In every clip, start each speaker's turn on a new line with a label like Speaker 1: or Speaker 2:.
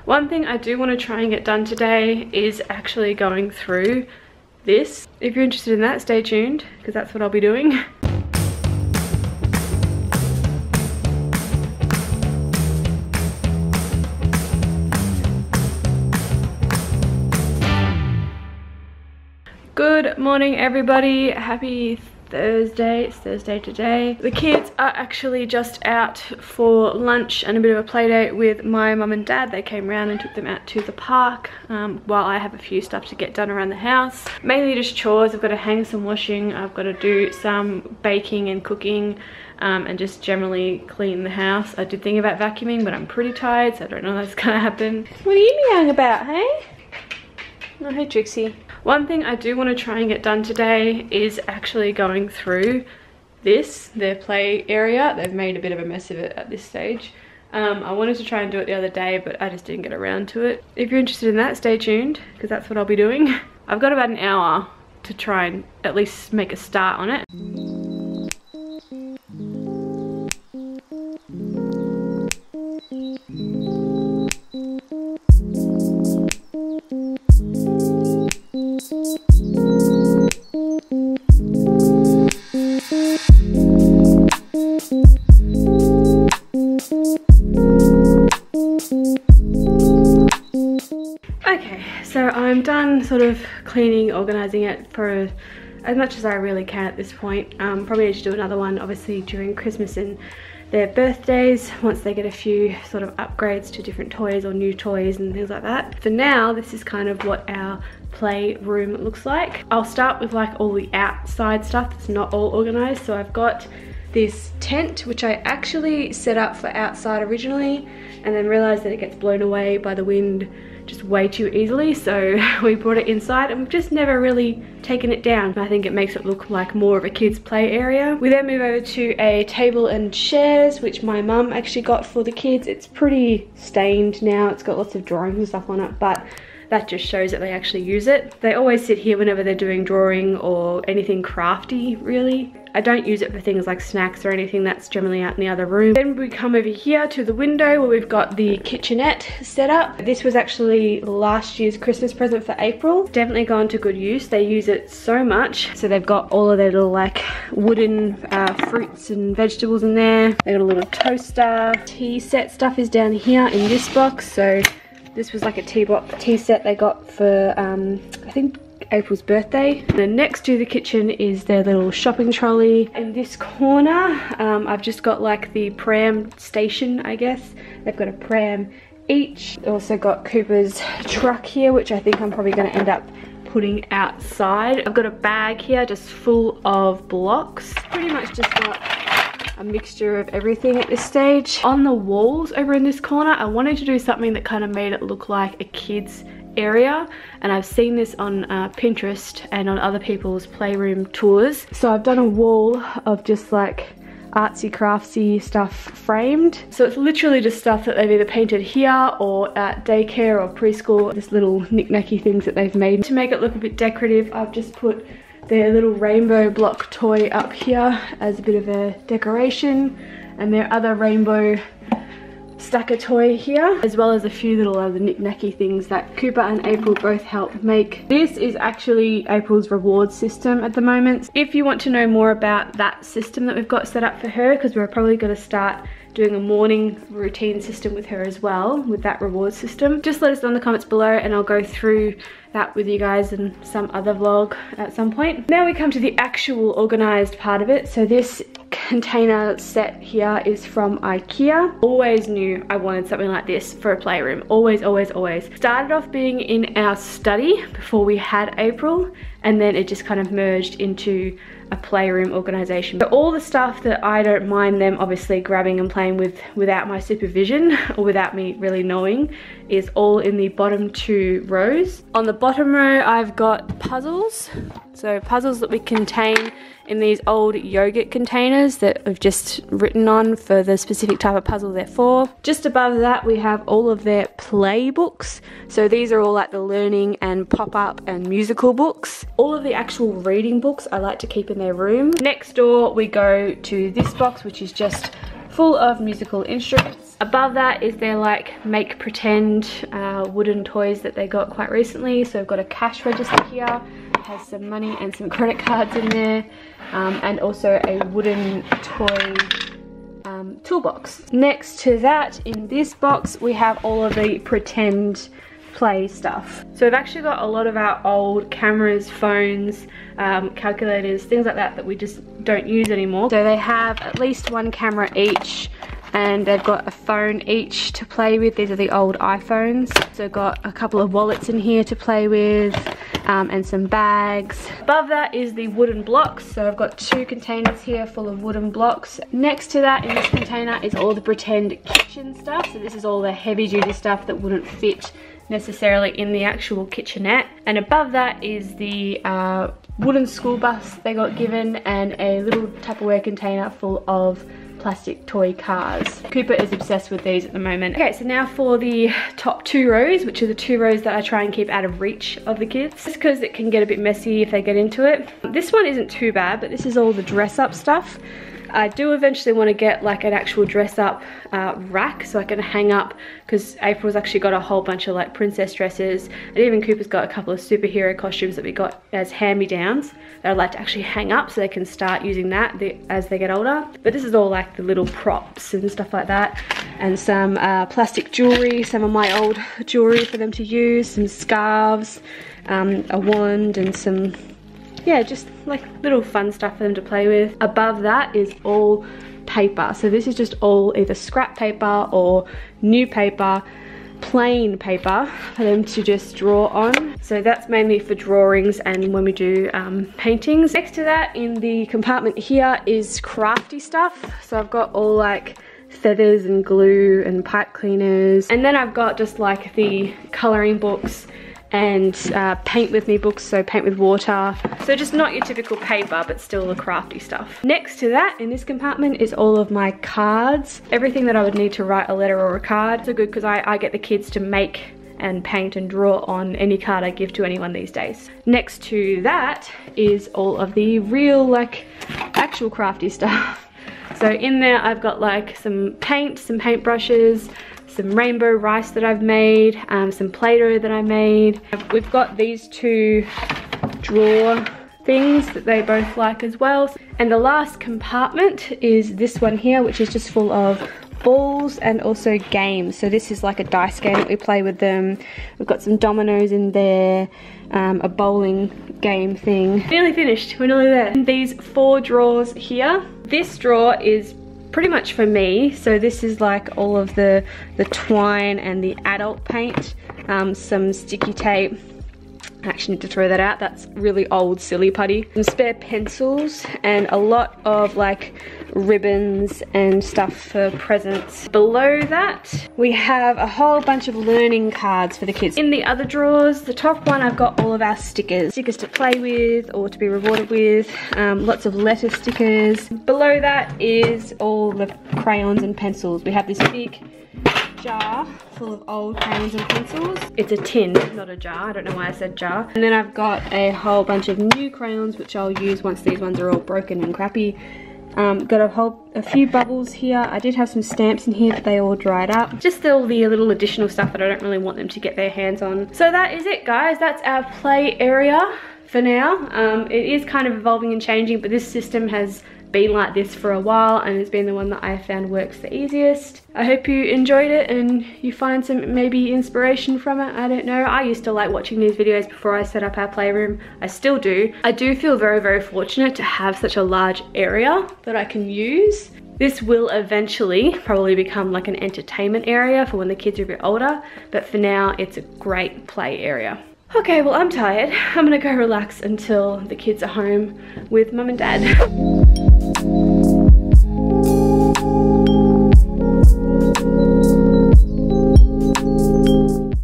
Speaker 1: One thing I do want to try and get done today is actually going through this. If you're interested in that, stay tuned, because that's what I'll be doing. Good morning everybody, happy Thursday. It's Thursday today. The kids are actually just out for lunch and a bit of a play date with my mum and dad. They came round and took them out to the park while I have a few stuff to get done around the house. Mainly just chores. I've got to hang some washing, I've got to do some baking and cooking and just generally clean the house. I did think about vacuuming, but I'm pretty tired, so I don't know if that's gonna happen. What are you meowing about, hey? Oh, hey Trixie. One thing I do want to try and get done today is actually going through their play area. They've made a bit of a mess of it at this stage. I wanted to try and do it the other day, but I just didn't get around to it. If you're interested in that, stay tuned, because that's what I'll be doing. I've got about an hour to try and at least make a start on it. Okay, so I'm done sort of cleaning, organising it for as much as I really can at this point. Probably need to do another one obviously during Christmas and their birthdays, once they get a few sort of upgrades to different toys or new toys and things like that. For now, this is kind of what our playroom looks like. I'll start with like all the outside stuff that's not all organised. So I've got this tent, which I actually set up for outside originally and then realised that it gets blown away by the wind just way too easily, so we brought it inside and we've just never really taken it down. I think it makes it look like more of a kids play area. We then move over to a table and chairs, which my mum actually got for the kids. It's pretty stained now, it's got lots of drawings and stuff on it, but that just shows that they actually use it. They always sit here whenever they're doing drawing or anything crafty, really. I don't use it for things like snacks or anything, that's generally out in the other room. Then we come over here to the window where we've got the kitchenette set up. This was actually last year's Christmas present for April. Definitely gone to good use. They use it so much. So they've got all of their little like wooden fruits and vegetables in there. They got a little toaster. Tea set stuff is down here in this box. So this was like a tea set they got for I think April's birthday. And then next to the kitchen is their little shopping trolley. In this corner, I've just got like the pram station, I guess. They've got a pram each. Also got Cooper's truck here, which I think I'm probably going to end up putting outside. I've got a bag here just full of blocks. Pretty much just got a mixture of everything at this stage. On the walls over in this corner, I wanted to do something that kind of made it look like a kid's area, and I've seen this on Pinterest and on other people's playroom tours. So I've done a wall of just like artsy craftsy stuff framed. So it's literally just stuff that they've either painted here or at daycare or preschool, just little knick-knacky things that they've made. To make it look a bit decorative, I've just put their little rainbow block toy up here as a bit of a decoration, and their other rainbow stacker toy here, as well as a few little other knick-knacky things that Cooper and April both helped make. This is actually April's reward system at the moment. If you want to know more about that system that we've got set up for her, because we're probably going to start doing a morning routine system with her as well, with that reward system, just let us know in the comments below and I'll go through that with you guys in some other vlog at some point. Now we come to the actual organized part of it. So this container set here is from IKEA. Always knew I wanted something like this for a playroom. Always, always, always. Started off being in our study before we had April, and then it just kind of merged into a playroom organization. So all the stuff that I don't mind them obviously grabbing and playing with without my supervision or without me really knowing is all in the bottom two rows. On the bottom row I've got puzzles. So puzzles that we contain in these old yogurt containers that we've just written on for the specific type of puzzle they're for. Just above that we have all of their play books. So these are all like the learning and pop-up and musical books. All of the actual reading books I like to keep in their room. Next door we go to this box, which is just full of musical instruments. blocks. Above that is their like make pretend wooden toys that they got quite recently. So I've got a cash register here, it has some money and some credit cards in there, and also a wooden toy toolbox. Next to that, in this box, we have all of the pretend play stuff. So we've actually got a lot of our old cameras, phones, calculators, things like that we just don't use anymore. So they have at least one camera each, and they've got a phone each to play with. These are the old iPhones. So got a couple of wallets in here to play with, and some bags. Above that is the wooden blocks. So I've got 2 containers here full of wooden blocks. Next to that in this container is all the pretend kitchen stuff. So this is all the heavy duty stuff that wouldn't fit necessarily in the actual kitchenette. And above that is the wooden school bus they got given, and a little Tupperware container full of plastic toy cars. Cooper is obsessed with these at the moment. Okay, so now for the top 2 rows, which are the 2 rows that I try and keep out of reach of the kids, just because it can get a bit messy if they get into it. This one isn't too bad, but this is all the dress up stuff. I do eventually want to get like an actual dress up rack so I can hang up, because April's actually got a whole bunch of like princess dresses, and even Cooper's got a couple of superhero costumes that we got as hand-me-downs that I'd like to actually hang up so they can start using that as they get older. But this is all like the little props and stuff like that, and some plastic jewelry, some of my old jewelry for them to use, some scarves, a wand, and some, yeah, just like little fun stuff for them to play with. Above that is all paper. So this is just all either scrap paper or new paper, plain paper for them to just draw on. So that's mainly for drawings and when we do paintings. Next to that in the compartment here is crafty stuff. So I've got all like feathers and glue and pipe cleaners. And then I've got just like the colouring books and paint with me books, so paint with water. So just not your typical paper, but still the crafty stuff. Next to that in this compartment is all of my cards. Everything that I would need to write a letter or a card. So good because I get the kids to make and paint and draw on any card I give to anyone these days. Next to that is all of the real like actual crafty stuff. So in there I've got like some paint, some paintbrushes, some rainbow rice that I've made, some Play-Doh that I made. We've got these 2 drawer things that they both like as well. And the last compartment is this one here, which is just full of balls and also games. So this is like a dice game that we play with them. We've got some dominoes in there, a bowling game thing. Nearly finished, we're nearly there. And these 4 drawers here. This drawer is pretty much for me. So this is like all of the twine and the adult paint, some sticky tape. I actually need to throw that out, that's really old silly putty. Some spare pencils and a lot of like ribbons and stuff for presents. Below that we have a whole bunch of learning cards for the kids. In the other drawers, the top one, I've got all of our stickers. Stickers to play with or to be rewarded with, lots of letter stickers. Below that is all the crayons and pencils. We have this big jar full of old crayons and pencils. It's a tin, not a jar. I don't know why I said jar. And then I've got a whole bunch of new crayons which I'll use once these ones are all broken and crappy. Got a few bubbles here. I did have some stamps in here, but they all dried up. Just all the little additional stuff that I don't really want them to get their hands on. So that is it, guys. That's our play area for now. It is kind of evolving and changing, but this system has been like this for a while and it's been the one that I found works the easiest. I hope you enjoyed it and you find some maybe inspiration from it. I don't know. I used to like watching these videos before I set up our playroom. I still do. I do feel very, very fortunate to have such a large area that I can use. This will eventually probably become like an entertainment area for when the kids are a bit older, but for now it's a great play area. Okay, well I'm tired. I'm gonna go relax until the kids are home with mum and dad.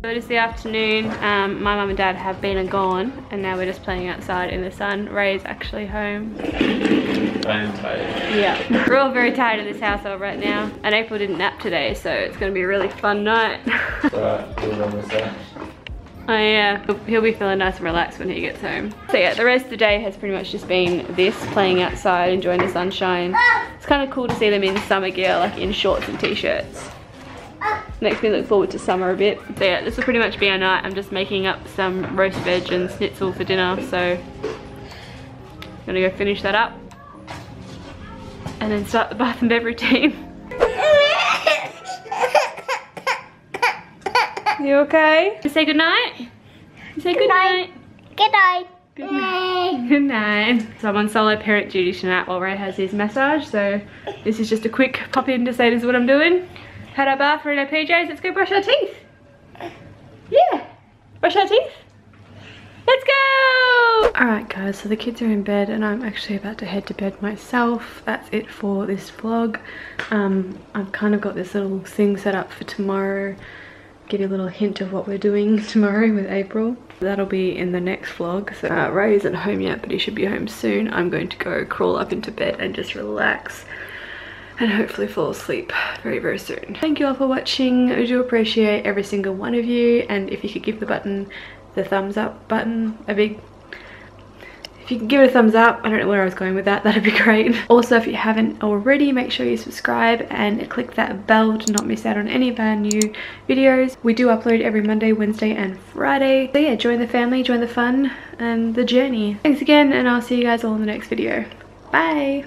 Speaker 1: So it is the afternoon. My mum and dad have been and gone, and now we're just playing outside in the sun. Ray's actually home.
Speaker 2: I am tired.
Speaker 1: Yeah, we're all very tired of this household right now, and April didn't nap today, so it's gonna be a really fun night. Oh yeah, he'll be feeling nice and relaxed when he gets home. So yeah, the rest of the day has pretty much just been this, playing outside, enjoying the sunshine. It's kind of cool to see them in summer gear, like in shorts and t-shirts. Makes me look forward to summer a bit. So yeah, this will pretty much be our night. I'm just making up some roast veg and schnitzel for dinner, so I'm gonna go finish that up and then start the bath and bev routine. You okay? You say goodnight? You say goodnight?
Speaker 3: Good night.
Speaker 1: Good night. Good night. So I'm on solo parent duty tonight while Ray has his massage, so this is just a quick pop in to say this is what I'm doing. Had our bath, we're in our PJs, let's go brush our teeth. Yeah, brush our teeth. Let's go! Alright guys, so the kids are in bed and I'm actually about to head to bed myself. That's it for this vlog. I've kind of got this little thing set up for tomorrow. Give you a little hint of what we're doing tomorrow with April. That'll be in the next vlog. So Ray isn't home yet, but he should be home soon. I'm going to go crawl up into bed and just relax and hopefully fall asleep very, very soon. Thank you all for watching. I do appreciate every single one of you, and if you could give the thumbs up button if you can give it a thumbs up, I don't know where I was going with that, that'd be great. Also, if you haven't already, make sure you subscribe and click that bell to not miss out on any of our new videos. We do upload every Monday, Wednesday and Friday. So yeah, join the family, join the fun and the journey. Thanks again, and I'll see you guys all in the next video. Bye!